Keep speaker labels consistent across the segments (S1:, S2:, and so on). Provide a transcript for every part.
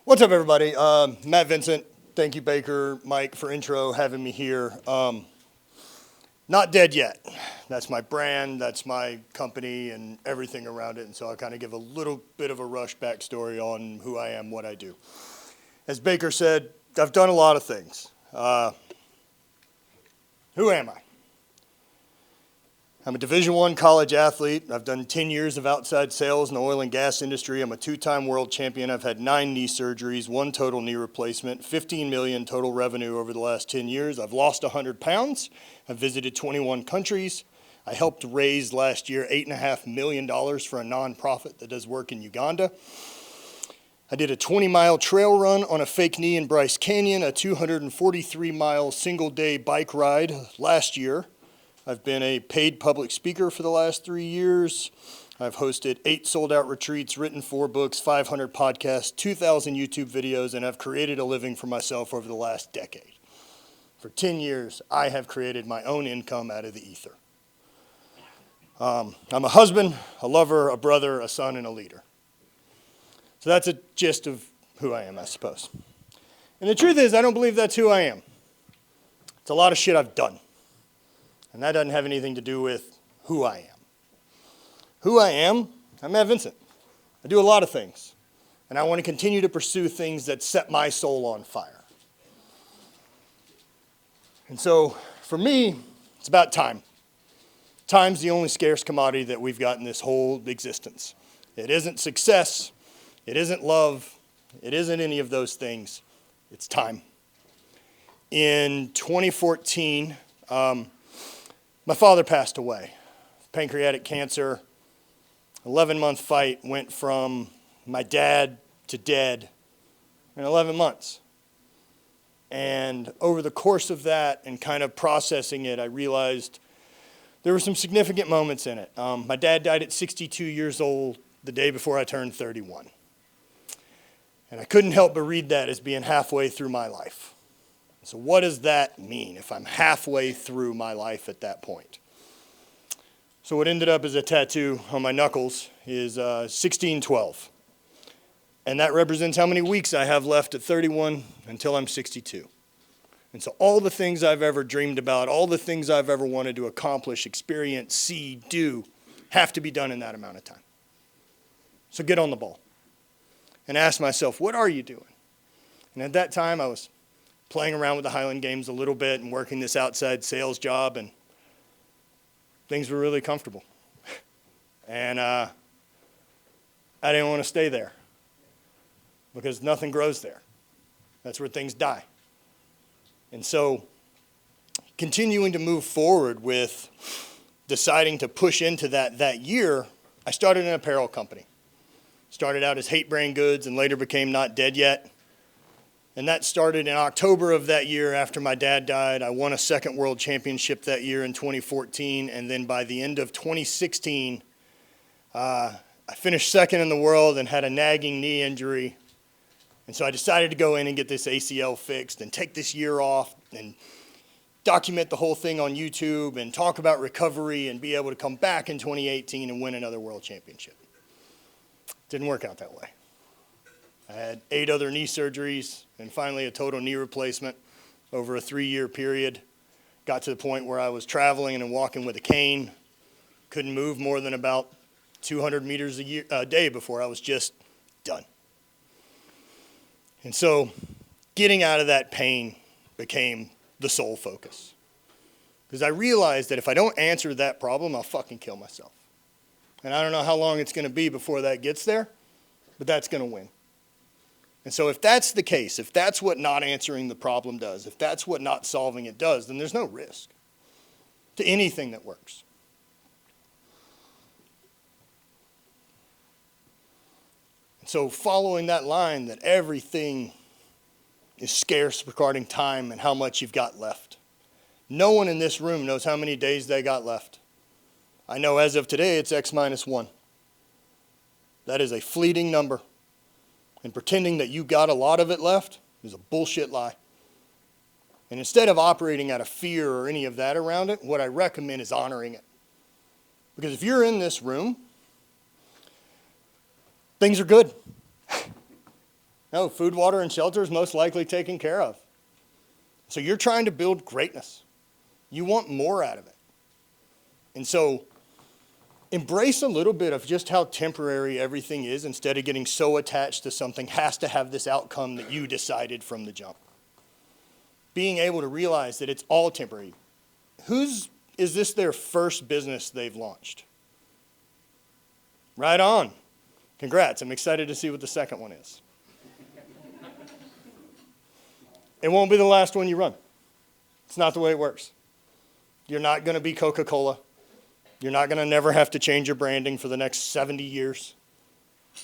S1: What's up, everybody? Matt Vincent. Thank you, Baker, Mike, for having me here. Not dead yet. That's my brand, that's my company, and everything around it. And so I kind of give a little bit of a rush backstory on who I am, what I do. As Baker said, I've done a lot of things. Who am I? I'm a Division I college athlete. I've done 10 years of outside sales in the oil and gas industry. I'm a two-time world champion. I've had 9 knee surgeries, 1 total knee replacement, 15 million total revenue over the last 10 years. I've lost 100 pounds. I've visited 21 countries. I helped raise last year $8.5 million for a nonprofit that does work in Uganda. I did a 20-mile trail run on a fake knee in Bryce Canyon, a 243-mile single-day bike ride last year. I've been a paid public speaker for the last 3 years. I've hosted 8 sold-out retreats, written 4 books, 500 podcasts, 2,000 YouTube videos, and I've created a living for myself over the last decade. For 10 years, I have created my own income out of the ether. I'm a husband, a lover, a brother, a son, and a leader. So that's a gist of who I am, I suppose. And the truth is, I don't believe that's who I am. It's a lot of shit I've done. And that doesn't have anything to do with who I am. Who I am, I'm Matt Vincent. I do a lot of things. And I want to continue to pursue things that set my soul on fire. And so, for me, it's about time. Time's the only scarce commodity that we've got in this whole existence. It isn't success. It isn't love. It isn't any of those things. It's time. In 2014, my father passed away. Pancreatic cancer, 11-month fight, went from my dad to dead in 11 months. And over the course of that and kind of processing it, I realized there were some significant moments in it. My dad died at 62 years old the day before I turned 31. And I couldn't help but read that as being halfway through my life. So what does that mean if I'm halfway through my life at that point? So what ended up as a tattoo on my knuckles is 1612. And that represents how many weeks I have left at 31 until I'm 62. And so all the things I've ever dreamed about, all the things I've ever wanted to accomplish, experience, see, do, have to be done in that amount of time. So get on the ball and ask myself, what are you doing? And at that time, I was playing around with the Highland Games a little bit and working this outside sales job, and things were really comfortable. And I didn't want to stay there because nothing grows there. That's where things die. And so continuing to move forward with deciding to push into that year, I started an apparel company. Started out as Hate Brain Goods and later became Not Dead Yet. And that started in October of that year after my dad died. I won a second world championship that year in 2014. And then by the end of 2016, I finished second in the world and had a nagging knee injury. And so I decided to go in and get this ACL fixed and take this year off and document the whole thing on YouTube and talk about recovery and be able to come back in 2018 and win another world championship. Didn't work out that way. I had 8 other knee surgeries and finally a total knee replacement over a 3-year period. Got to the point where I was traveling and walking with a cane. Couldn't move more than about 200 meters a day before I was just done. And so getting out of that pain became the sole focus. Because I realized that if I don't answer that problem, I'll fucking kill myself. And I don't know how long it's going to be before that gets there, but that's going to win. And so if that's the case, if that's what not answering the problem does, if that's what not solving it does, then there's no risk to anything that works. And so following that line that everything is scarce regarding time and how much you've got left. No one in this room knows how many days they got left. I know as of today it's X minus 1. That is a fleeting number. And pretending that you got a lot of it left is a bullshit lie. And instead of operating out of fear or any of that around it, what I recommend is honoring it. Because if you're in this room, things are good. No, food, water, and shelter is most likely taken care of. So you're trying to build greatness. You want more out of it. And so embrace a little bit of just how temporary everything is instead of getting so attached to something has to have this outcome that you decided from the jump. Being able to realize that it's all temporary. Is this their first business they've launched? Right on. Congrats. I'm excited to see what the second one is. It won't be the last one you run. It's not the way it works. You're not going to be Coca-Cola. You're not going to never have to change your branding for the next 70 years.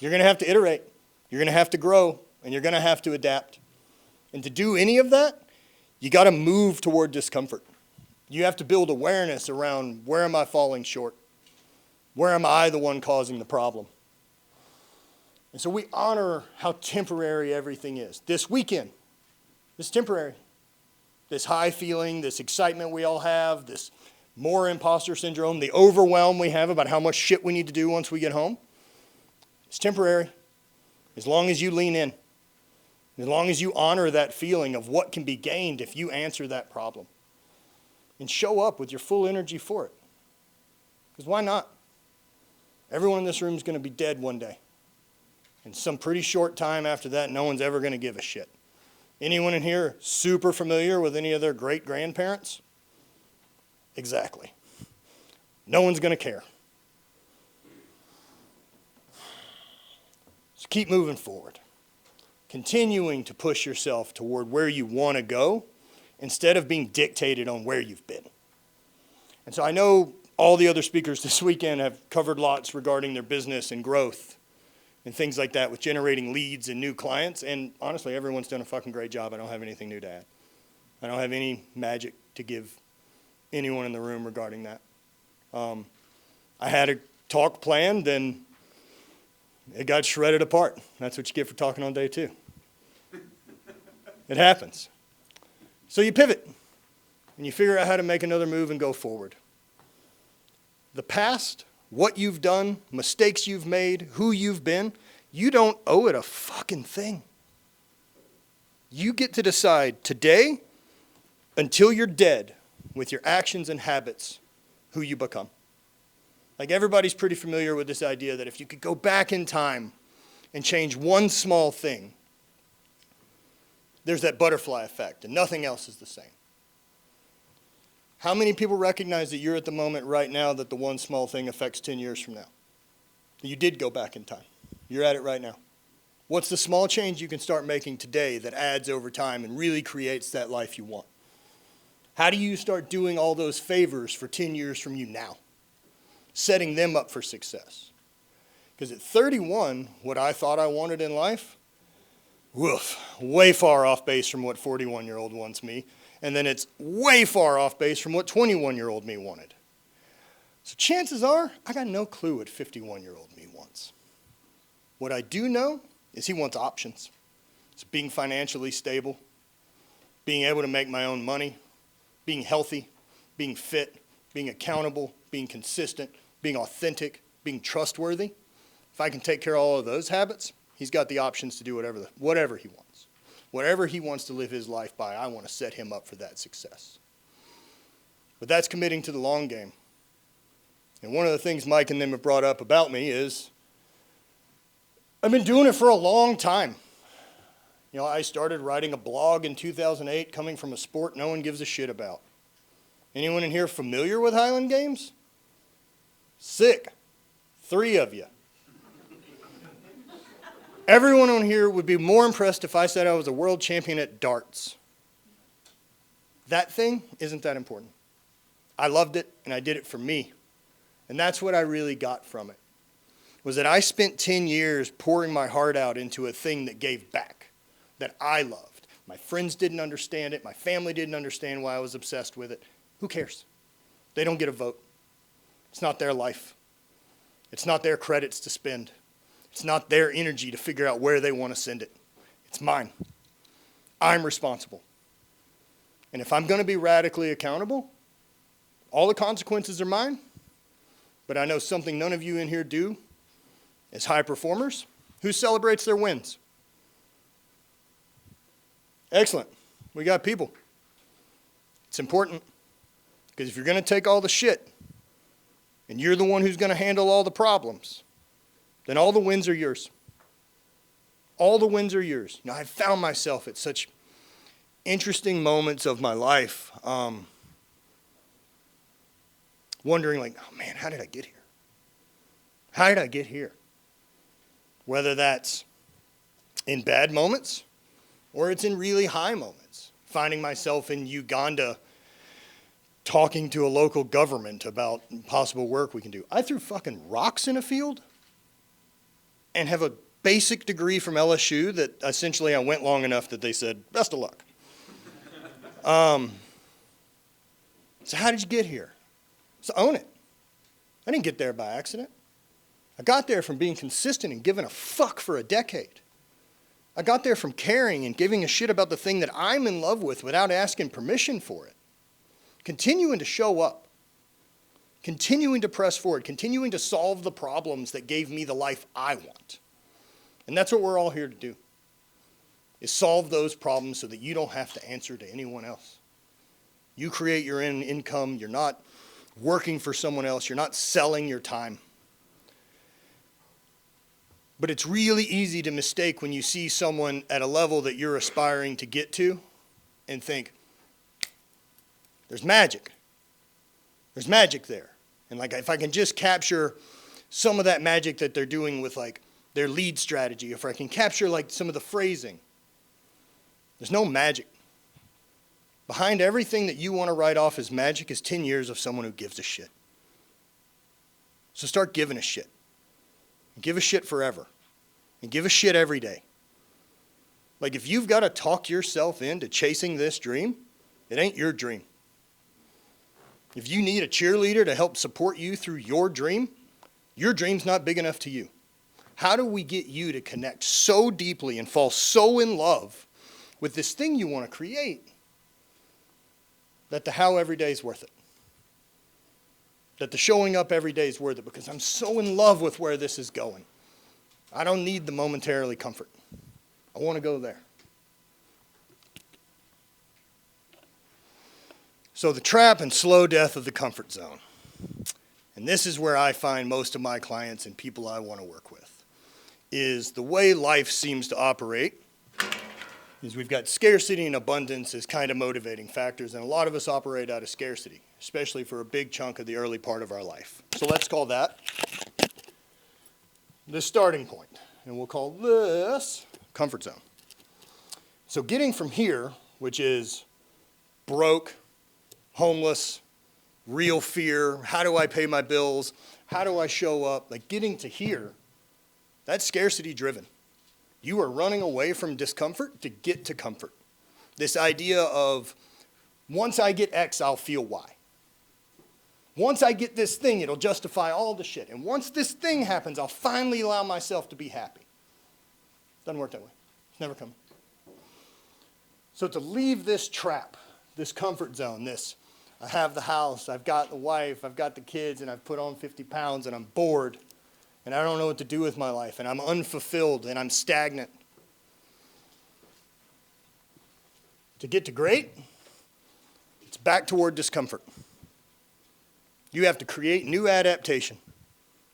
S1: You're going to have to iterate. You're going to have to grow, and you're going to have to adapt. And to do any of that, you got to move toward discomfort. You have to build awareness around where am I falling short? Where am I the one causing the problem? And so we honor how temporary everything is. This weekend, it's temporary. This high feeling, this excitement we all have, this more imposter syndrome, the overwhelm we have about how much shit we need to do once we get home, it's temporary. As long as you lean in. As long as you honor that feeling of what can be gained if you answer that problem. And show up with your full energy for it. Because why not? Everyone in this room is going to be dead one day. And some pretty short time after that, no one's ever going to give a shit. Anyone in here super familiar with any of their great-grandparents? Exactly. No one's going to care. So keep moving forward. Continuing to push yourself toward where you want to go instead of being dictated on where you've been. And so I know all the other speakers this weekend have covered lots regarding their business and growth and things like that with generating leads and new clients. And honestly, everyone's done a fucking great job. I don't have anything new to add. I don't have any magic to give anyone in the room regarding that. I had a talk planned and it got shredded apart. That's what you get for talking on day 2. It happens. So you pivot and you figure out how to make another move and go forward. The past, what you've done, mistakes you've made, who you've been, you don't owe it a fucking thing. You get to decide today until you're dead with your actions and habits who you become. Like everybody's pretty familiar with this idea that if you could go back in time and change one small thing, there's that butterfly effect and nothing else is the same. How many people recognize that you're at the moment right now that the one small thing affects 10 years from now? You did go back in time. You're at it right now. What's the small change you can start making today that adds over time and really creates that life you want? How do you start doing all those favors for 10 years from you now? Setting them up for success. Because at 31, what I thought I wanted in life, woof, way far off base from what 41-year-old wants me. And then it's way far off base from what 21-year-old me wanted. So chances are, I got no clue what 51-year-old me wants. What I do know is he wants options. It's being financially stable, being able to make my own money, being healthy, being fit, being accountable, being consistent, being authentic, being trustworthy. If I can take care of all of those habits, he's got the options to do whatever he wants. Whatever he wants to live his life by, I want to set him up for that success. But that's committing to the long game. And one of the things Mike and them have brought up about me is I've been doing it for a long time. You know, I started writing a blog in 2008 coming from a sport no one gives a shit about. Anyone in here familiar with Highland Games? Sick. 3 of you. Everyone on here would be more impressed if I said I was a world champion at darts. That thing isn't that important. I loved it, and I did it for me. And that's what I really got from it, was that I spent 10 years pouring my heart out into a thing that gave back, that I loved. My friends didn't understand it. My family didn't understand why I was obsessed with it. Who cares? They don't get a vote. It's not their life. It's not their credits to spend. It's not their energy to figure out where they want to send it. It's mine. I'm responsible. And if I'm going to be radically accountable, all the consequences are mine. But I know something none of you in here do as high performers. Who celebrates their wins? Excellent. We got people. It's important because if you're going to take all the shit and you're the one who's going to handle all the problems, then all the wins are yours. All the wins are yours. Now, I've found myself at such interesting moments of my life wondering like, oh man, how did I get here? How did I get here? Whether that's in bad moments or it's in really high moments. Finding myself in Uganda talking to a local government about possible work we can do. I threw fucking rocks in a field and have a basic degree from LSU that essentially I went long enough that they said, best of luck. So how did you get here? So own it. I didn't get there by accident. I got there from being consistent and giving a fuck for a decade. I got there from caring and giving a shit about the thing that I'm in love with without asking permission for it. Continuing to show up. Continuing to press forward. Continuing to solve the problems that gave me the life I want. And that's what we're all here to do. Is solve those problems so that you don't have to answer to anyone else. You create your own income. You're not working for someone else. You're not selling your time. But it's really easy to mistake when you see someone at a level that you're aspiring to get to and think, there's magic. There's magic there. And like if I can just capture some of that magic that they're doing with like their lead strategy, if I can capture like some of the phrasing, there's no magic. Behind everything that you want to write off as magic is 10 years of someone who gives a shit. So start giving a shit. Give a shit forever. And give a shit every day. Like if you've got to talk yourself into chasing this dream, it ain't your dream. If you need a cheerleader to help support you through your dream's not big enough to you. How do we get you to connect so deeply and fall so in love with this thing you want to create that the how every day is worth it? That the showing up every day is worth it because I'm so in love with where this is going. I don't need the momentarily comfort. I want to go there. So the trap and slow death of the comfort zone. And this is where I find most of my clients and people I want to work with, is the way life seems to operate is we've got scarcity and abundance as kind of motivating factors, and a lot of us operate out of scarcity, especially for a big chunk of the early part of our life. So let's call that the starting point, and we'll call this comfort zone. So getting from here, which is broke, homeless, real fear, how do I pay my bills, how do I show up, like getting to here, that's scarcity driven. You are running away from discomfort to get to comfort. This idea of once I get X, I'll feel Y. Once I get this thing, it'll justify all the shit. And once this thing happens, I'll finally allow myself to be happy. Doesn't work that way. It's never coming. So to leave this trap, this comfort zone, this, I have the house, I've got the wife, I've got the kids, and I've put on 50 pounds, and I'm bored, and I don't know what to do with my life, and I'm unfulfilled, and I'm stagnant. To get to great, it's back toward discomfort. You have to create new adaptation.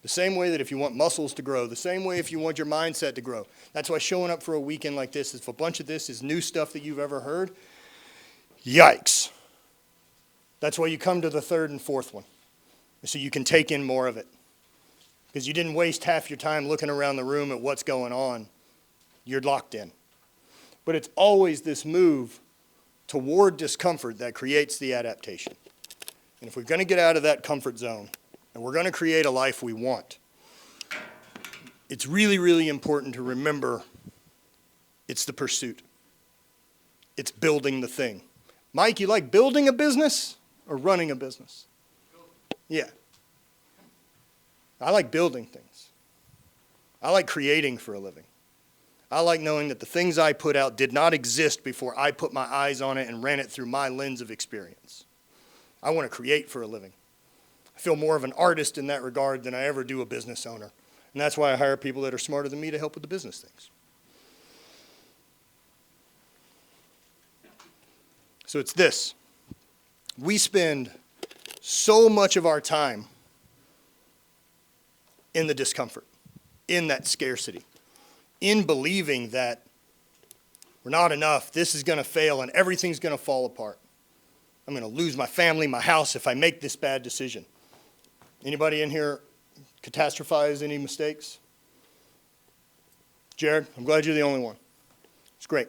S1: The same way that if you want muscles to grow, the same way if you want your mindset to grow. That's why showing up for a weekend like this, if a bunch of this is new stuff that you've ever heard, yikes. That's why you come to the third and fourth one, so you can take in more of it. Because you didn't waste half your time looking around the room at what's going on. You're locked in. But it's always this move toward discomfort that creates the adaptation. And if we're going to get out of that comfort zone, and we're going to create a life we want, it's really, really important to remember it's the pursuit. It's building the thing. Mike, you like building a business or running a business? Yeah. I like building things. I like creating for a living. I like knowing that the things I put out did not exist before I put my eyes on it and ran it through my lens of experience. I want to create for a living. I feel more of an artist in that regard than I ever do a business owner. And that's why I hire people that are smarter than me to help with the business things. So it's this. We spend so much of our time in the discomfort, in that scarcity, in believing that we're not enough, this is going to fail, and everything's going to fall apart. I'm going to lose my family, my house, if I make this bad decision. Anybody in here catastrophize any mistakes? Jared, I'm glad you're the only one. It's great.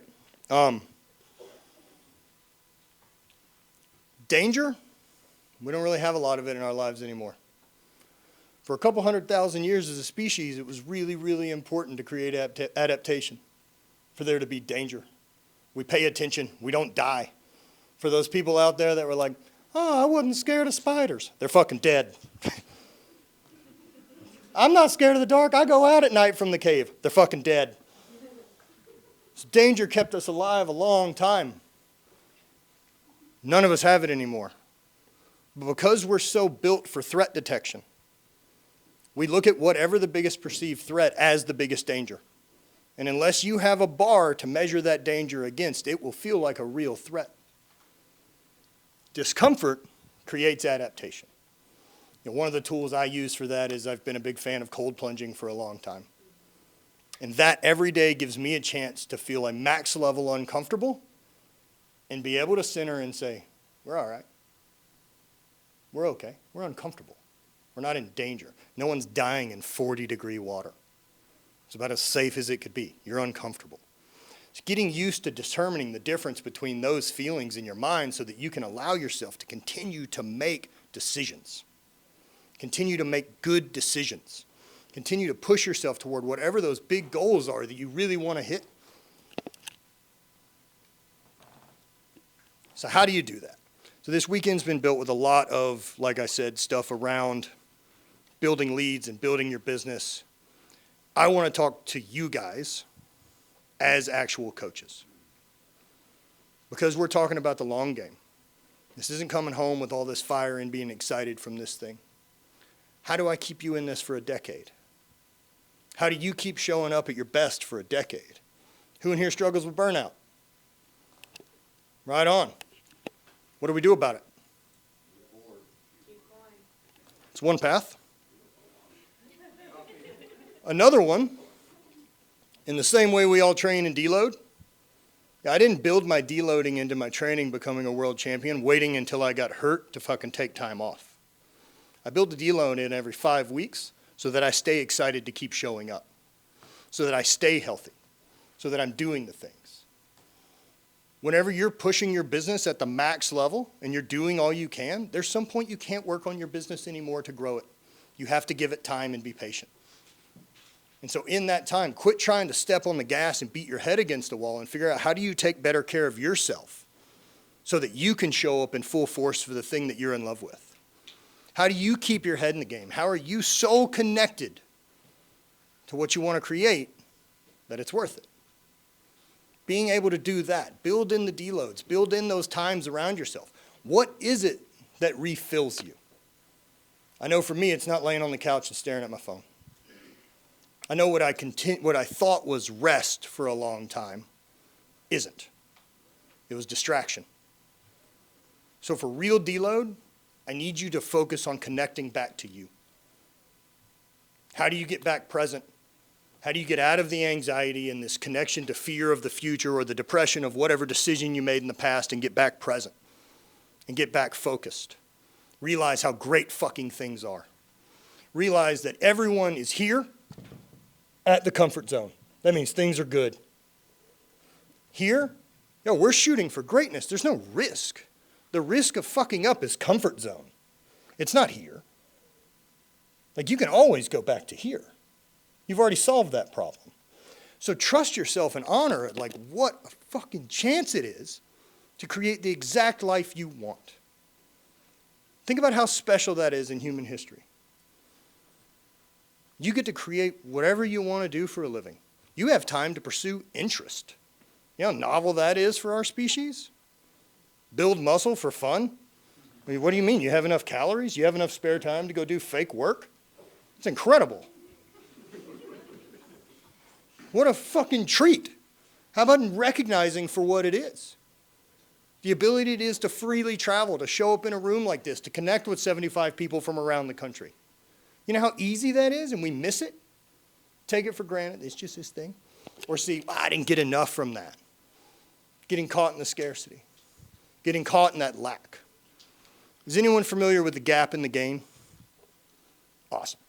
S1: Danger, we don't really have a lot of it in our lives anymore. For a couple 100,000 years as a species, it was really, really important to create adaptation, for there to be danger. We pay attention. We don't die. For those people out there that were like, oh, I wasn't scared of spiders, they're fucking dead. I'm not scared of the dark. I go out at night from the cave. They're fucking dead. So danger kept us alive a long time. None of us have it anymore. But because we're so built for threat detection, we look at whatever the biggest perceived threat as the biggest danger. And unless you have a bar to measure that danger against, it will feel like a real threat. Discomfort creates adaptation. One of the tools I use for that is I've been a big fan of cold plunging for a long time. And that every day gives me a chance to feel a max level uncomfortable and be able to center and say, we're all right. We're okay. We're uncomfortable. We're not in danger. No one's dying in 40-degree water. It's about as safe as it could be. You're uncomfortable. It's getting used to determining the difference between those feelings in your mind so that you can allow yourself to continue to make decisions. Continue to make good decisions. Continue to push yourself toward whatever those big goals are that you really want to hit. So how do you do that? So this weekend's been built with a lot of, like I said, stuff around building leads and building your business. I want to talk to you guys as actual coaches, because we're talking about the long game. This isn't coming home with all this fire and being excited from this thing. How do I keep you in this for a decade? How do you keep showing up at your best for a decade? Who in here struggles with burnout? Right on. What do we do about it? It's one path. Another one, in the same way we all train and deload. I didn't build my deloading into my training becoming a world champion, waiting until I got hurt to fucking take time off. I build the deload in every 5 weeks so that I stay excited to keep showing up, so that I stay healthy, so that I'm doing the things. Whenever you're pushing your business at the max level and you're doing all you can, there's some point you can't work on your business anymore to grow it. You have to give it time and be patient. And so in that time, quit trying to step on the gas and beat your head against the wall and figure out how do you take better care of yourself so that you can show up in full force for the thing that you're in love with. How do you keep your head in the game? How are you so connected to what you want to create that it's worth it? Being able to do that, build in the deloads, build in those times around yourself. What is it that refills you? I know for me, it's not laying on the couch and staring at my phone. I know what I thought was rest for a long time isn't. It was distraction. So for real deload, I need you to focus on connecting back to you. How do you get back present? How do you get out of the anxiety and this connection to fear of the future or the depression of whatever decision you made in the past and get back present and get back focused? Realize how great fucking things are. Realize that everyone is here at the comfort zone. That means things are good. Here, we're shooting for greatness. There's no risk. The risk of fucking up is comfort zone. It's not here. Like, you can always go back to here. You've already solved that problem. So trust yourself and honor it, like what a fucking chance it is to create the exact life you want. Think about how special that is in human history. You get to create whatever you want to do for a living. You have time to pursue interest. You know how novel that is for our species? Build muscle for fun? I mean, what do you mean? You have enough calories? You have enough spare time to go do fake work? It's incredible. What a fucking treat. How about recognizing for what it is? The ability it is to freely travel, to show up in a room like this, to connect with 75 people from around the country. You know how easy that is, and we miss it? Take it for granted. It's just this thing. Or see, I didn't get enough from that. Getting caught in the scarcity. Getting caught in that lack. Is anyone familiar with the gap in the gain? Awesome.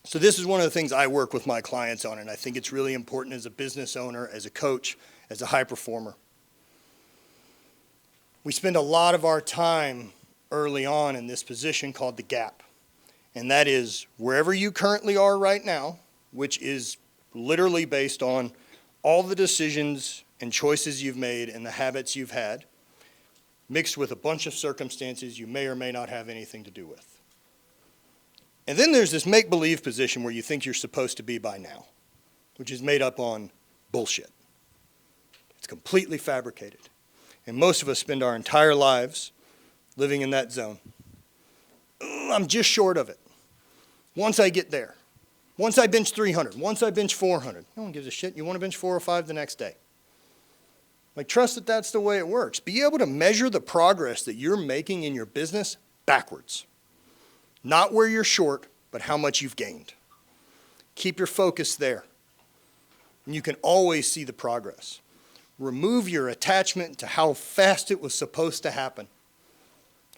S1: So this is one of the things I work with my clients on, and I think it's really important as a business owner, as a coach, as a high performer. We spend a lot of our time early on in this position called the gap. And that is wherever you currently are right now, which is literally based on all the decisions and choices you've made and the habits you've had, mixed with a bunch of circumstances you may or may not have anything to do with. And then there's this make-believe position where you think you're supposed to be by now, which is made up on bullshit. It's completely fabricated. And most of us spend our entire lives living in that zone. I'm just short of it. Once I get there, once I bench 300, once I bench 400, no one gives a shit. You want to bench 4 or 5 the next day. Like, trust that that's the way it works. Be able to measure the progress that you're making in your business backwards. Not where you're short, but how much you've gained. Keep your focus there. And you can always see the progress. Remove your attachment to how fast it was supposed to happen.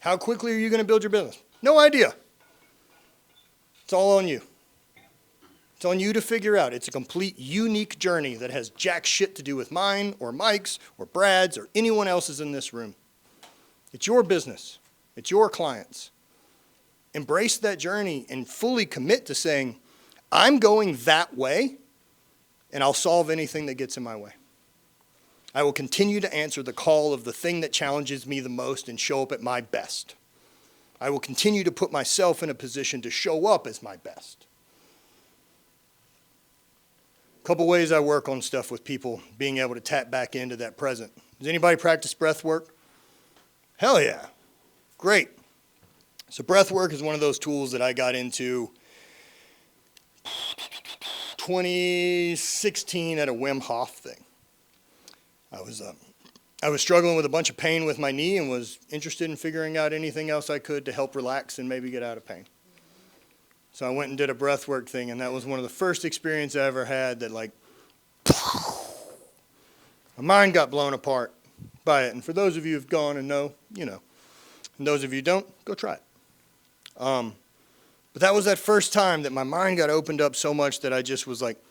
S1: How quickly are you going to build your business? No idea. It's all on you. It's on you to figure out. It's a complete unique journey that has jack shit to do with mine or Mike's or Brad's or anyone else's in this room. It's your business. It's your clients. Embrace that journey and fully commit to saying, I'm going that way, and I'll solve anything that gets in my way. I will continue to answer the call of the thing that challenges me the most and show up at my best. I will continue to put myself in a position to show up as my best. A couple ways I work on stuff with people being able to tap back into that present. Does anybody practice breath work? Hell yeah. Great. So breath work is one of those tools that I got into 2016 at a Wim Hof thing. I was struggling with a bunch of pain with my knee and was interested in figuring out anything else I could to help relax and maybe get out of pain. So I went and did a breath work thing, and that was one of the first experiences I ever had that, like, my mind got blown apart by it. And for those of you who've gone and know, you know. And those of you who don't, go try it. But that was that first time that my mind got opened up so much that I just was like,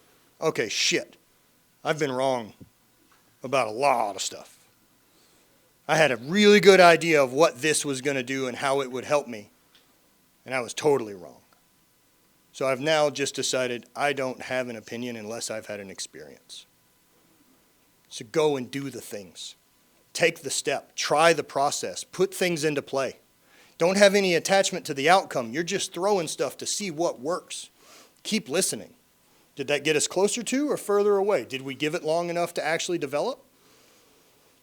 S1: okay, shit, I've been wrong about a lot of stuff. I had a really good idea of what this was going to do and how it would help me, and I was totally wrong. So I've now just decided I don't have an opinion unless I've had an experience. So go and do the things. Take the step. Try the process. Put things into play. Don't have any attachment to the outcome. You're just throwing stuff to see what works. Keep listening. Did that get us closer to or further away? Did we give it long enough to actually develop?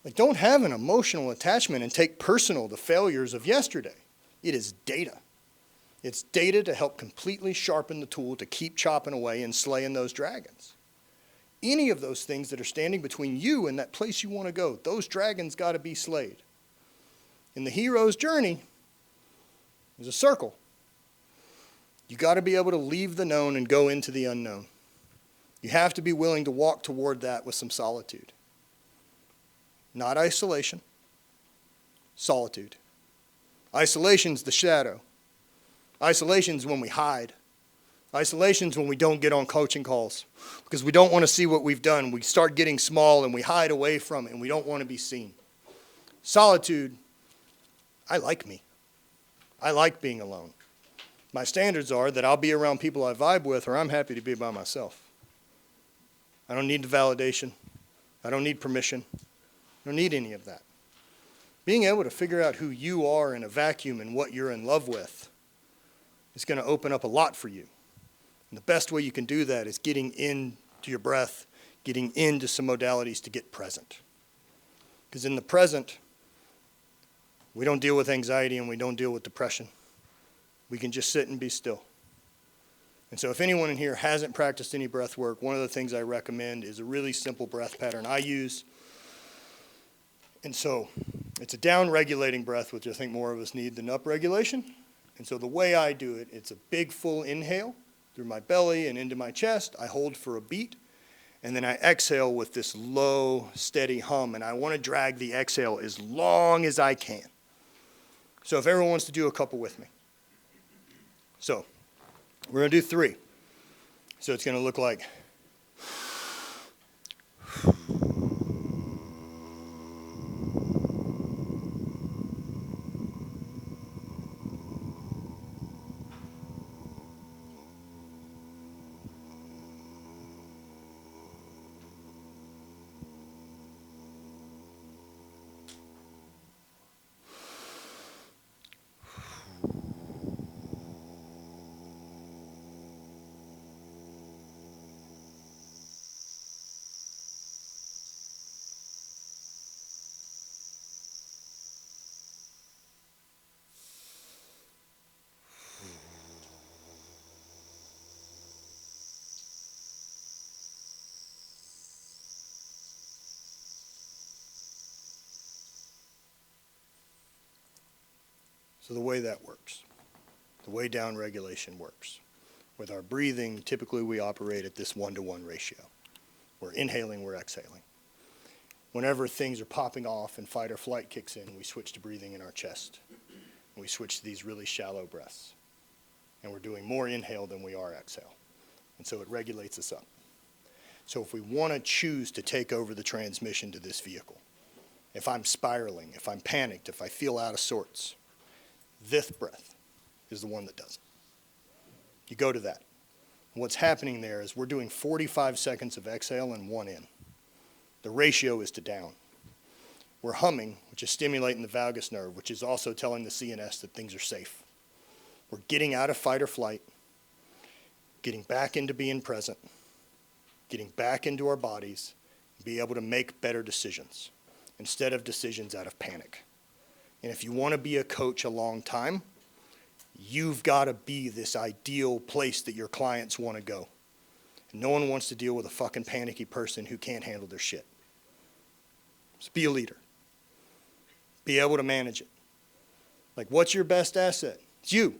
S1: Like, don't have an emotional attachment and take personal the failures of yesterday. It is data. It's data to help completely sharpen the tool to keep chopping away and slaying those dragons. Any of those things that are standing between you and that place you want to go, those dragons got to be slayed. In the hero's journey, there's a circle. You got to be able to leave the known and go into the unknown. You have to be willing to walk toward that with some solitude. Not isolation, solitude. Isolation's the shadow. Isolation's when we hide. Isolation's when we don't get on coaching calls because we don't want to see what we've done. We start getting small and we hide away from it and we don't want to be seen. Solitude, I like me. I like being alone. My standards are that I'll be around people I vibe with or I'm happy to be by myself. I don't need the validation. I don't need permission. I don't need any of that. Being able to figure out who you are in a vacuum and what you're in love with is going to open up a lot for you. And the best way you can do that is getting into your breath, getting into some modalities to get present. Because in the present, we don't deal with anxiety and we don't deal with depression. We can just sit and be still. And so if anyone in here hasn't practiced any breath work, one of the things I recommend is a really simple breath pattern I use. And so It's a down-regulating breath, which I think more of us need than up-regulation. And so the way I do it, it's a big full inhale through my belly and into my chest. I hold for a beat, and then I exhale with this low, steady hum, and I want to drag the exhale as long as I can. So if everyone wants to do a couple with me. So we're going to do 3. So it's going to look like... So the way that works, the way down regulation works, with our breathing, typically we operate at this 1-to-1 ratio. We're inhaling, we're exhaling. Whenever things are popping off and fight or flight kicks in, we switch to breathing in our chest. We switch to these really shallow breaths. And we're doing more inhale than we are exhale. And so it regulates us up. So if we want to choose to take over the transmission to this vehicle, if I'm spiraling, if I'm panicked, if I feel out of sorts, this breath is the one that does it. You go to that. What's happening there is we're doing 45 seconds of exhale and 1 in. The ratio is to down. We're humming, which is stimulating the valgus nerve, which is also telling the CNS that things are safe. We're getting out of fight or flight, getting back into being present, getting back into our bodies, and be able to make better decisions instead of decisions out of panic. And if you want to be a coach a long time, you've got to be this ideal place that your clients want to go. And no one wants to deal with a fucking panicky person who can't handle their shit. Just be a leader. Be able to manage it. Like, what's your best asset? It's you.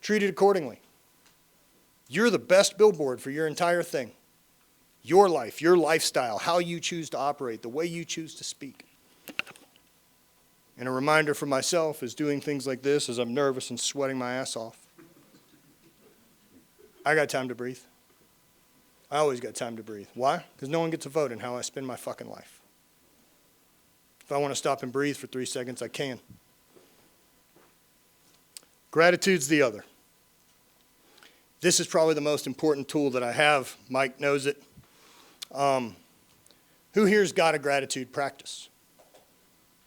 S1: Treat it accordingly. You're the best billboard for your entire thing. Your life, your lifestyle, how you choose to operate, the way you choose to speak. And a reminder for myself is doing things like this as I'm nervous and sweating my ass off. I got time to breathe. I always got time to breathe. Why? Because no one gets a vote in how I spend my fucking life. If I want to stop and breathe for 3 seconds, I can. Gratitude's the other. This is probably the most important tool that I have. Mike knows it. Who here's got a gratitude practice?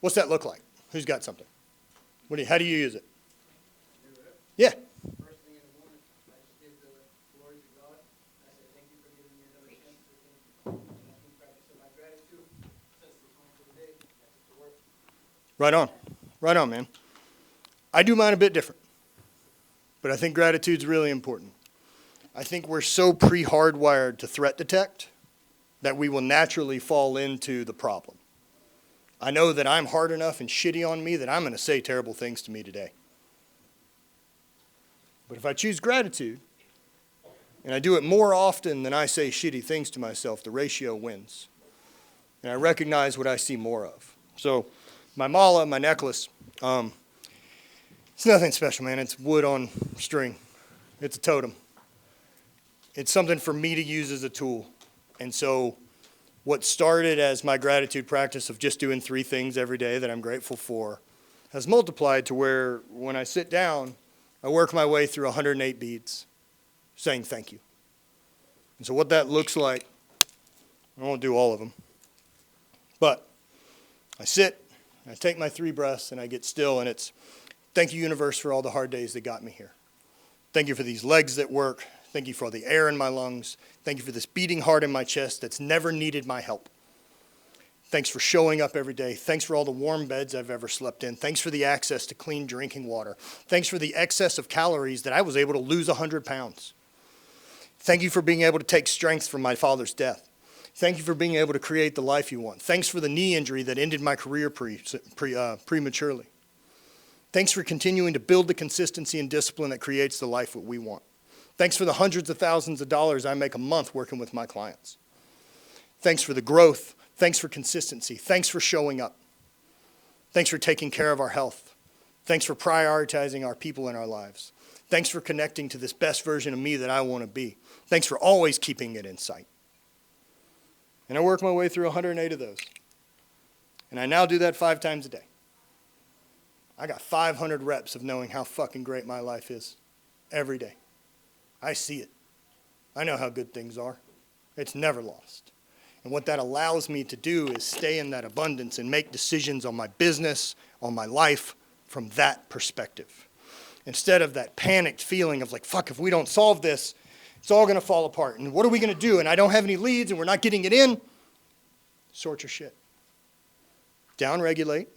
S1: What's that look like? Who's got something? How do you use it? Yeah.
S2: First thing in the morning, I just give the glory to God. I say, thank you for giving me another chance to think. And I keep practicing my gratitude. Sets the tone for the day. That's it to work.
S1: Right on. Right on, man. I do mine a bit different. But I think gratitude's really important. I think we're so pre-hardwired to threat detect that we will naturally fall into the problem. I know that I'm hard enough and shitty on me that I'm going to say terrible things to me today. But if I choose gratitude, and I do it more often than I say shitty things to myself, the ratio wins. And I recognize what I see more of. So my mala, my necklace, it's nothing special, man. It's wood on string. It's a totem. It's something for me to use as a tool. And so what started as my gratitude practice of just doing 3 things every day that I'm grateful for has multiplied to where when I sit down, I work my way through 108 beads saying thank you. And so what that looks like, I won't do all of them, but I sit, I take my 3 breaths, and I get still, and it's thank you, universe, for all the hard days that got me here. Thank you for these legs that work. Thank you for all the air in my lungs. Thank you for this beating heart in my chest that's never needed my help. Thanks for showing up every day. Thanks for all the warm beds I've ever slept in. Thanks for the access to clean drinking water. Thanks for the excess of calories that I was able to lose 100 pounds. Thank you for being able to take strength from my father's death. Thank you for being able to create the life you want. Thanks for the knee injury that ended my career prematurely. Thanks for continuing to build the consistency and discipline that creates the life that we want. Thanks for the hundreds of thousands of dollars I make a month working with my clients. Thanks for the growth. Thanks for consistency. Thanks for showing up. Thanks for taking care of our health. Thanks for prioritizing our people in our lives. Thanks for connecting to this best version of me that I want to be. Thanks for always keeping it in sight. And I work my way through 108 of those. And I now do that 5 times a day. I got 500 reps of knowing how fucking great my life is every day. I see it. I know how good things are. It's never lost. And what that allows me to do is stay in that abundance and make decisions on my business, on my life, from that perspective. Instead of that panicked feeling of like, fuck, if we don't solve this, it's all going to fall apart. And what are we going to do? And I don't have any leads and we're not getting it in. Sort your shit. Down-regulate.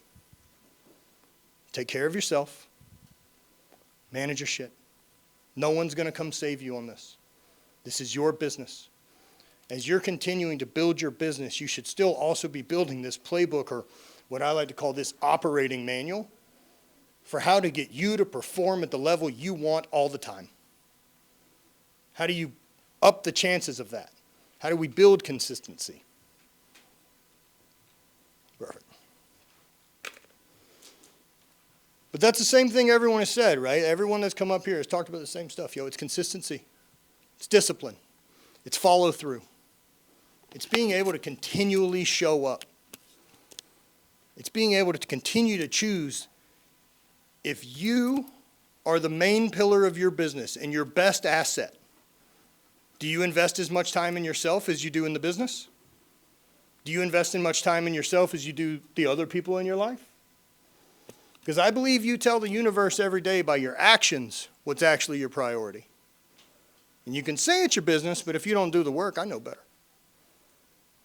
S1: Take care of yourself. Manage your shit. No one's going to come save you on this. This is your business. As you're continuing to build your business, you should still also be building this playbook, or what I like to call this operating manual, for how to get you to perform at the level you want all the time. How do you up the chances of that? How do we build consistency? Perfect. But that's the same thing everyone has said, right? Everyone that's come up here has talked about the same stuff. It's consistency. It's discipline. It's follow through. It's being able to continually show up. It's being able to continue to choose. If you are the main pillar of your business and your best asset, do you invest as much time in yourself as you do in the business? Do you invest as much time in yourself as you do the other people in your life? Because I believe you tell the universe every day by your actions what's actually your priority. And you can say it's your business, but if you don't do the work, I know better.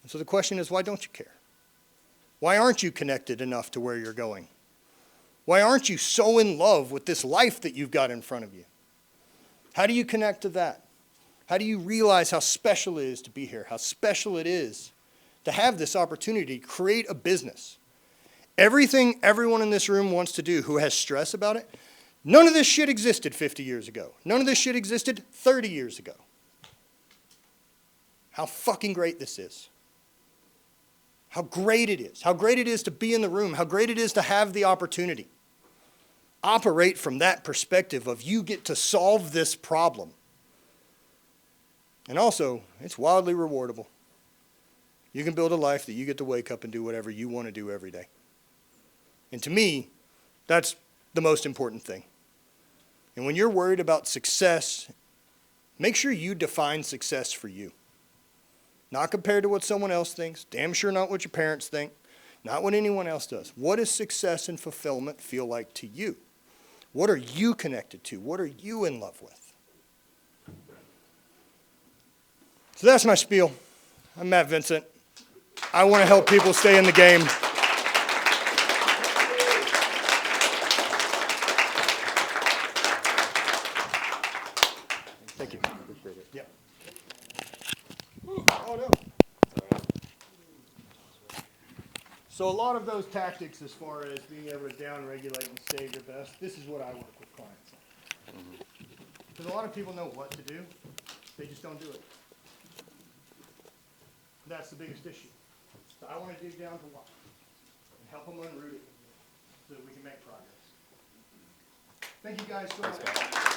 S1: And so the question is, why don't you care? Why aren't you connected enough to where you're going? Why aren't you so in love with this life that you've got in front of you? How do you connect to that? How do you realize how special it is to be here? How special it is to have this opportunity to create a business? Everything everyone in this room wants to do who has stress about it, none of this shit existed 50 years ago. None of this shit existed 30 years ago. How fucking great this is. How great it is. How great it is to be in the room. How great it is to have the opportunity. Operate from that perspective of you get to solve this problem. And also, it's wildly rewardable. You can build a life that you get to wake up and do whatever you want to do every day. And to me, that's the most important thing. And when you're worried about success, make sure you define success for you. Not compared to what someone else thinks, damn sure not what your parents think, not what anyone else does. What does success and fulfillment feel like to you? What are you connected to? What are you in love with? So that's my spiel. I'm Matt Vincent. I want to help people stay in the game. Thank you. Appreciate it. Yeah. Oh, no. So a lot of those tactics as far as being able to down-regulate and save your best, this is what I work with clients on. Because a lot of people know what to do, they just don't do it. That's the biggest issue. So I want to dig down to why and help them unroot it so that we can make progress. Thank you guys so much.